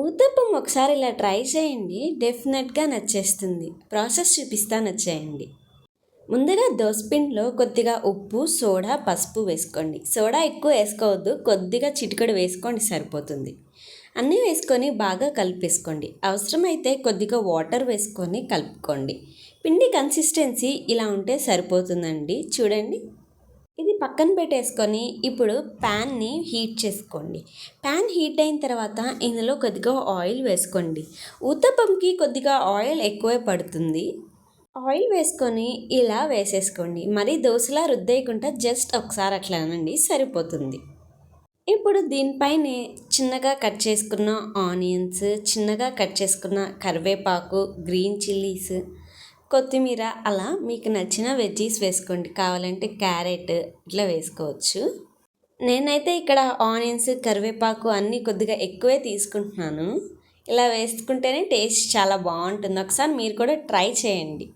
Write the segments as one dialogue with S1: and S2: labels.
S1: ఊతప్పం ఒకసారి ఇలా ట్రై చేయండి, డెఫినెట్గా నచ్చేస్తుంది. ప్రాసెస్ చూపిస్తాను వచ్చేయండి. ముందుగా దోసపిండిలో కొద్దిగా ఉప్పు, సోడా, పసుపు వేసుకోండి. సోడా ఎక్కువ వేసుకోవద్దు, కొద్దిగా చిటికెడు వేసుకోండి సరిపోతుంది. అన్నీ వేసుకొని బాగా కలిపేసుకోండి. అవసరమైతే కొద్దిగా వాటర్ వేసుకొని కలుపుకోండి. పిండి కన్సిస్టెన్సీ ఇలా ఉంటే సరిపోతుందండి. చూడండి, ఇది పక్కన పెట్టేసుకొని ఇప్పుడు ప్యాన్ని హీట్ చేసుకోండి. ప్యాన్ హీట్ అయిన తర్వాత ఇందులో కొద్దిగా ఆయిల్ వేసుకోండి. ఊతప్పంకి కొద్దిగా ఆయిల్ ఎక్కువే పడుతుంది. ఆయిల్ వేసుకొని ఇలా వేసేసుకోండి. మరి దోశలా రుద్దేయకుండా జస్ట్ ఒకసారి అట్లా అనండి, సరిపోతుంది. ఇప్పుడు దీనిపైనే చిన్నగా కట్ చేసుకున్న ఆనియన్స్, చిన్నగా కట్ చేసుకున్న కరివేపాకు, గ్రీన్ చిల్లీస్, కొత్తిమీర, అలా మీకు నచ్చిన వెజ్జీస్ వేసుకోండి. కావాలంటే క్యారెట్ ఇట్లా వేసుకోవచ్చు. నేనైతే ఇక్కడ ఆనియన్స్, కరివేపాకు అన్నీ కొద్దిగా ఎక్కువే తీసుకుంటున్నాను. ఇలా వేసుకుంటేనే టేస్ట్ చాలా బాగుంటుంది. ఒకసారి మీరు కూడా ట్రై చేయండి.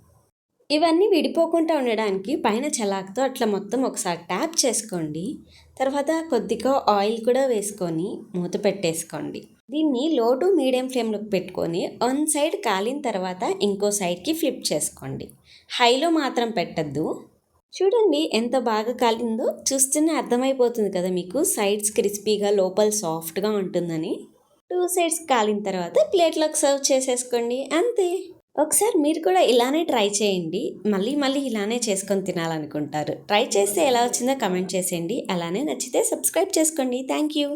S1: ఇవన్నీ విడిపోకుండా ఉండడానికి పైన చలాకుతో అట్లా మొత్తం ఒకసారి ట్యాప్ చేసుకోండి. తర్వాత కొద్దిగా ఆయిల్ కూడా వేసుకొని మూత పెట్టేసుకోండి. దీన్ని లో టు మీడియం ఫ్లేమ్లోకి పెట్టుకొని వన్ సైడ్ కాలిన తర్వాత ఇంకో సైడ్కి ఫ్లిప్ చేసుకోండి. హైలో మాత్రం పెట్టద్దు. చూడండి ఎంత బాగా కాలిందో, చూస్తూనే అర్థమైపోతుంది కదా మీకు, సైడ్స్ క్రిస్పీగా లోపల సాఫ్ట్గా ఉంటుందని. టూ సైడ్స్ కాలిన తర్వాత ప్లేట్లోకి సర్వ్ చేసేసుకోండి, అంతే. ఒకసారి మీరు కూడా ఇలానే ట్రై చేయండి. మళ్ళీ మళ్ళీ ఇలానే చేసుకొని తినాలనుకుంటారు. ట్రై చేస్తే ఎలా వచ్చిందో కమెంట్ చేసేయండి. అలానే నచ్చితే సబ్స్క్రైబ్ చేసుకోండి. Thank you.